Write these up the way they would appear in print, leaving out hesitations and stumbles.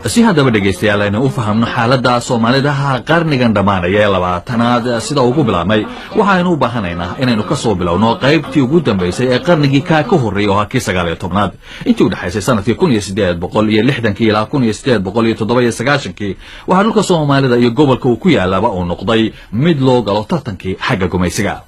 si haddaba dhegaystayaal aynu u fahamno xaaladda Soomaalidaha qarnigan dhamaanaya ee 20aad sida ugu bilaabmay waxaanu u baahanaynaa inaynu ka soo bilowno qaybtii ugu dambeysay ee qarnigii ka horeeyay oo 19aad intii u dhaxaysay sanadkii 1860 ilaa 1897 waxa dhulka Soomaalida iyo gobolka uu ku yaalaba uu noqday mid loo galo tartankii xagga gumaysiga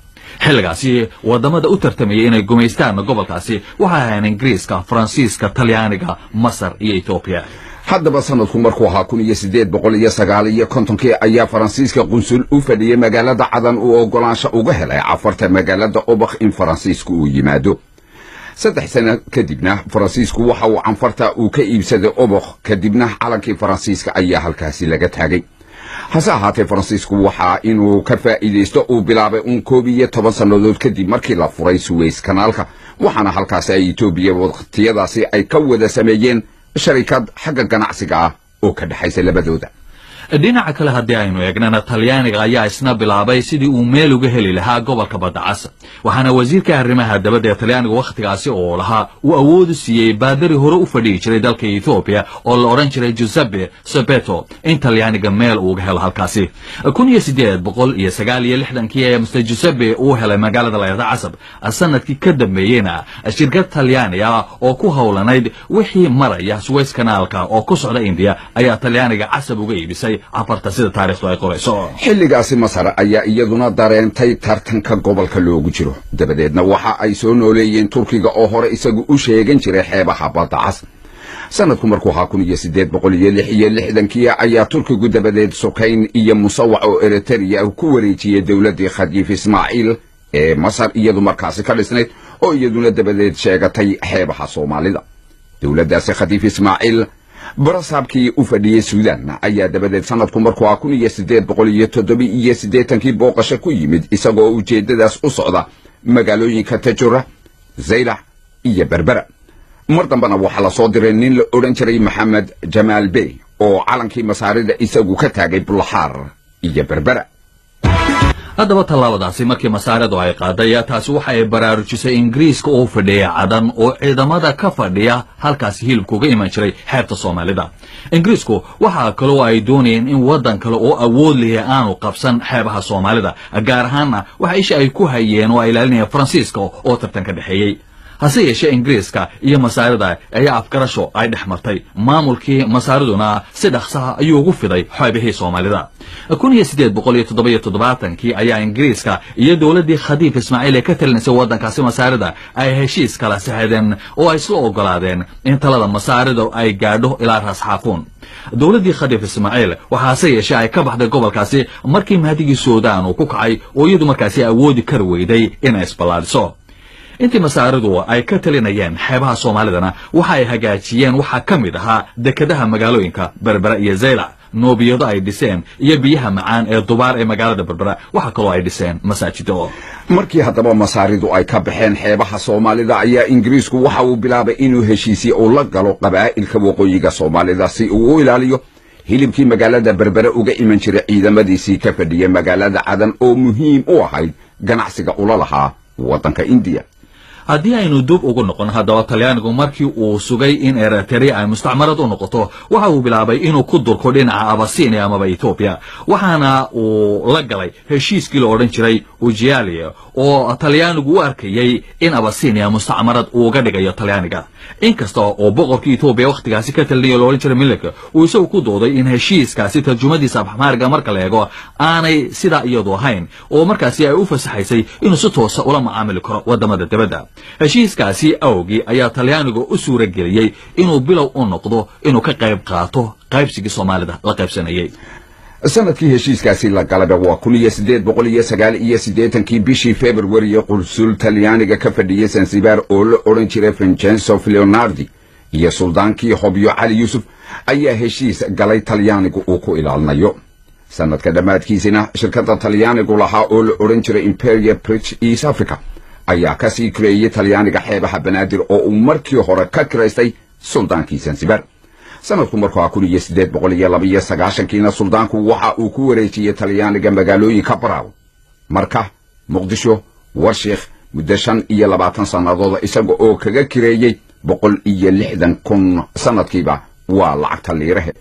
xilligaasi wadamada u tartamayay inay gumaystaan gobolkaasi waxa ahayn Ingiriiska, Faransiiska, Talyaaniga, Masar iyo Ethiopia. haddaba sanadku markuu ahaa 1859 ayaa Faransiiska qunsul u fadhiyay magaalada Cadan uu ogolaansho uga helay cafarta magaalada Obakh in Faransiisku uu yimaado. 3 sano kadibna Faransiisku waxa uu canfarta uu ka iibsaday Obakh kadibna calankii Faransiiska ayaa halkaasi laga taagay. hase ahaatee Faransiisku waxa inuu ka faa'iideysto uu bilaabay 11 sanadood kadib markii la furay Suez kanaalka waxaana halkaasi ay Itoobiya waqtiyadaasi ay ka wada sameeyeen sharikad xagga ganacsiga ah oo ka dhaxaysa labadooda. dhinaca kale haddii aynu eegnana Talyaaniga ayaa isna bilaabay sidii uu meel uga heli lahaa gobolka Badda Cas waxaana wasiirka arrimaha dibadda ee Talyaaniga waqtigaasi oo lahaa uu awood siiyay baadari hore u fadhiyi jiray dalka Ethiopia oo la oran jiray Giuseppe Sapeto in Talyaaniga meel uu uga helo halkaasi 1869 ee Mr. Giuseppe uu helay magaalada Layada Casab sanadkii ka dambeeyayna shirkad Talyaaniga oo ku hawlanayd wixii maraya Suez kanaalka oo ku socda India ayaa Talyaaniga Casab uga iibisay afarta sida taariikhdu ay qorayso. xilligaasi Masar ayaa iyaduna dareentay tartanka gobolka loogu jiro dabadeedna waxa ay soo nooleeyeen Turkiga oo hore isagu u sheegan jiray xeebaha Badda Cas. sanadku markuu ahaa 1866 ayaa Turkigu dabadeed Sokayn iyo Musawac oo Eritrea ku wareejiyay dawladii Khadiif Ismaaciil ee Masar iyadu markaasi ka dhisnayd oo iyaduna dabadeed sheegatay xeebaha Soomaalida. dawladdaasi Khadiif Ismaaciil barasaabkii u fadhiyay Suudaan ayaa dabadeed sanadku markuu 1887 booqasho ku yimid isagoo ujeedadaas u socda magaalooyinka Tajura, Zaylac iyo Berbera. mar dambana waxa la soo diray nin la oran jiray Maxamed Jamaal Bey oo calankii Masaarida isagu ka taagay Bulaxaar iyo Berbera. haddaba tallaabadaasi markii Masaaridu ay qaaday taasi waxa ay baraarujisay Ingiriiska oo fadhiya Cadan oo ciidamada ka fadhiya halkaas hilibku uga iman jiray xeebta Soomaalida. Ingiriisku waxa kale oo ay doonayeen in wadan kale oo awood leh aanu qabsan xeebaha Soomaalida gaar ahaan waxa isha ay ku hayeen oo ay ilaalinayeen Faransiiska oo tartan ka dhaxeeyay. hase yeeshee Ingiriiska iyo Masaarida ayaa afgarasho ay dhexmartay maamulkii Masaariduna si dhaqsaha ayuu ugu fiday xeebihii Soomaalida. 1877 ayaa Ingiriiska iyo dawladii Khadiif Ismaaciil ee ka talinaysay wadankaasi Masaarida ay heshiis kala saxeedeen oo ay soo ogolaadeen in talada Masaarida ay gaadho ilaa Ras Xaafuun. dawladii Khadiif Ismaaciil waxaase yeeshee ay ka baxday gobolkaasi markii mahdigii Suudaan uu ku kacay oo iyadu markaasi awoodi kar weyday inay isbalaadiso. intii Masaaridu ay ka talinayeen xeebaha Soomaalidana waxa ay hagaajiyeen waxa kamid ahaa dekedaha magaalooyinka Berbera iyo Zaylac noobiyada ay dhiseen iyo biyaha macaan ee Dubaar ee magaalada Berbera waxa kale oo ay dhiseen masaajido. markii haddaba Masaaridu ay ka baxeen xeebaha Soomaalida ayaa Ingiriisku waxa uu bilaabay inuu heshiisiyo oo la galo qabaa'ilka waqooyiga Soomaalida si uu u ilaaliyo hilibkii magaalada Berbera uga iman jiray ciidamadiisii ka fadhiyay magaalada Cadan oo muhiim u ahayd ganacsiga ula lahaa wadanka India. haddii aynu dub ugu noqon haddaba Talyaanigu markii uu sugay in Eritrea ay mustacmarad u noqoto waxa uu bilaabay inuu ku durko dhinaca Abyssinia ama Ethiopia waxaana uu la galay heshiiskii la oran jiray Ujialia oo Talyaanigu u arkayay in Abyssinia mustacmarad uu uga dhigayo Talyaaniga. inkasta oo boqorkii Ethiopia waqtigaasi ka taliyay la oran jiray Melik uu isagu ku dooday in heshiiskaasi tarjumadiisa Afxmaariga marka la eego aanay sida iyadu ahayn oo markaasi ay u fasaxaysay inuu si toos ah ula macaamili karo wadamada dibadda. heshiiskaasi awgii ayaa Talyaanigu u suura geliyay inuu bilow u noqdo inuu ka qayb qaato qaybsigii Soomaalida la qaybsanayay. sanadkii heshiiskaasi la galay waa 1889 bishii February qunsul Talyaaniga ka fadhiyay Zanzibar oo la oran jiray Vincenzo Leonardi iyo suldaankii Hobyo Cali Yusuf ayaa heshiis galay Talyaanigu uu ku ilaalinayo. sanadka dhamaadkiisina shirkadda Talyaanigu lahaa oo la oran jiray Imperial Bridge East Africa ayaa ka sii kireeyay Talyaaniga xeebaha Banaadir oo uu markii hore ka kireystay suldaankii Zanzibar. sanadku markuu 1892 suldaanku waxa uu ku wareejiyay Talyaaniga magaalooyinka Baraaw, Marka, Muqdisho, Warshiikh muddo 25 sanadood isaga oo kaga kireeyay 160,000 sanadkiiba waa lacagta liirahe.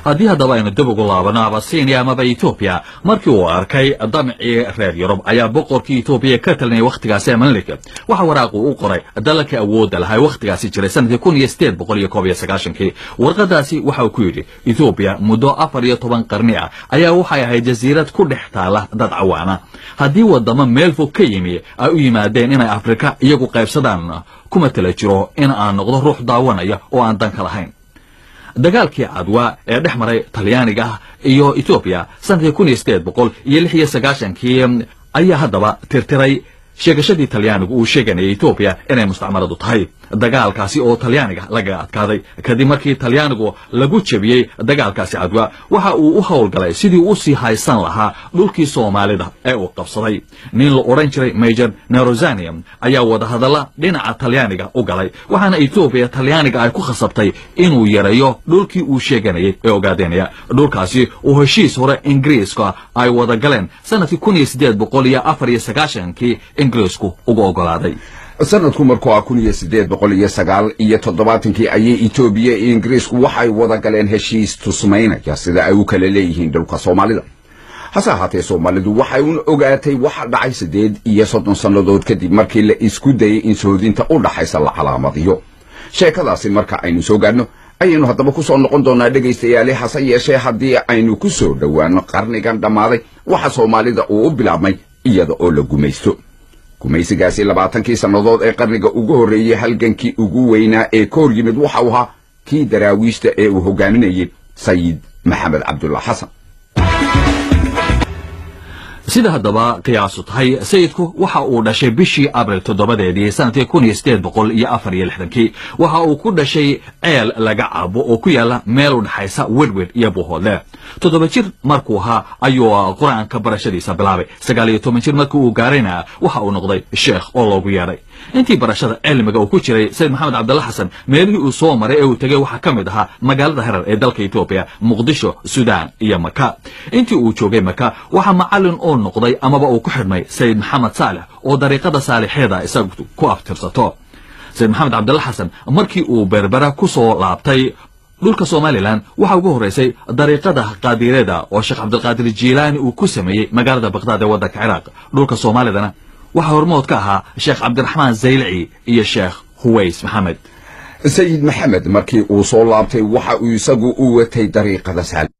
haddii haddaba aynu dib ugu laabano abasiiniya amaba etoobiya markii uu arkay damcii reer yurub ayaa boqorkii etoobiya ka talinaya wakhtigaasi emanlik waxa waraaq uu u qoray dalalka awoodda lahay wakhtigaasi jiray sanadkii 1891 warqadaasi waxa uu ku yidhi etoobiya muddo 14 qarni ah ayaa waxay ahayd jasiirad ku dhex taala dad cawaana haddii wadamo meel fog ka yimi ay u yimaadeen inay afrika iyagu qaybsadaan kuma tala jiro in aan noqdo ruux daawanaya oo aan danka lahayn dagaalkii cadwa ee dhex maray talyaaniga iyo etoobiya sanadkii 1896 ayaa haddaba tirtiray sheegashadii talyaanigu uu sheeganayay etoobiya inay mustacmaradu tahay dagaalkaasi oo talyaaniga laga adkaaday kadib markii talyaanigu lagu jebiyey dagaalkaasi cadwa waxa uu u howlgalay sidii u sii haysan lahaa dhulkii soomaalida ee uu qabsaday nin la odhan jiray major nerozanium ayaa wadahadalla dhinaca talyaaniga u galay waxaana etoobiya talyaaniga ay ku khasabtay inuu yareeyo dhulkii uu sheeganayay ee ogaadenaya dhulkaasi oo heshiis hore ingiriiska ay wada galeen sanadkii 1894 ingiriisku uga ogolaaday. sanadku markuu 1897 ayay Itoobiya iyo Ingiriisku waxay wada galeen heshiis tusmaynaya sida ay u kala leeyihiin dhulka Soomaalida. hase ahaatee Soomaalidu waxay u ogaatay waxa dhacay 30 sannadood kadib markii la isku dayay in soodinta u dhaxaysa la calaamadiyo. sheekadaasi marka aynu soo gaadno ayaynu haddaba ku soo noqon doonaa dhegaystayaal hase yeeshee haddii aynu ku soo dhawaano qarnigan dhammaaday waxa Soomaalida uu u bilaabmay iyada oo la gumaysto. gumaysigaasi 20 sannadood ee qarniga ugu horeeyay halgankii ugu weynaa ee koor yimid waxa uu ahaa kii daraawiishta ee uu hogaaminayay Sayid Maxamed Cabdulla Xasan. sida haddaba qiyaasu tahay sayidku waxa uu dhashay bishii abril 7 sanadkii 1864 waxa uu ku dhashay ceel laga cabo oo ku yaala meel u dhaxaysa Wedwed iyo Bohole 7 jir markuu ahaa ayuu quraanka barashadiisa bilaabay 19 jir markii uu gaarayna waxa uu noqday sheekh oo loogu yeeray intii barashada cilmiga uu ku jiray Sayid Maxamed Cabdulla Xasan meelihii uu soo maray ee uu tagay waxa kamid ahaa magaalada Harar ee dalka Itoobiya Muqdisho Suudaan iyo Maka intii uu joogay Maka waxa macallin oo noqday amaba uu ku xidhmay Sayid Maxamed Saalex oo dariiqada saalixeeda isagu ku aftirsato Sayid Maxamed Cabdulla Xasan markii uu Berbera ku soo laabtay dhulka Somaliland waxa ugu horeysay dariiqada qaadireeda oo Sheekh Cabdulqaadir Jiilaani uu ku sameeyay magaalada Baghdad ee waddanka Ciraaq dhulka Soomaalidana waxa hormood ka ahaa Sheekh Cabdiraxmaan Zaylaci iyo Sheekh Huways Maxamed. Sayid Maxamed markii uu soo laabtay waxa uu isagu u watay dariiqada saalix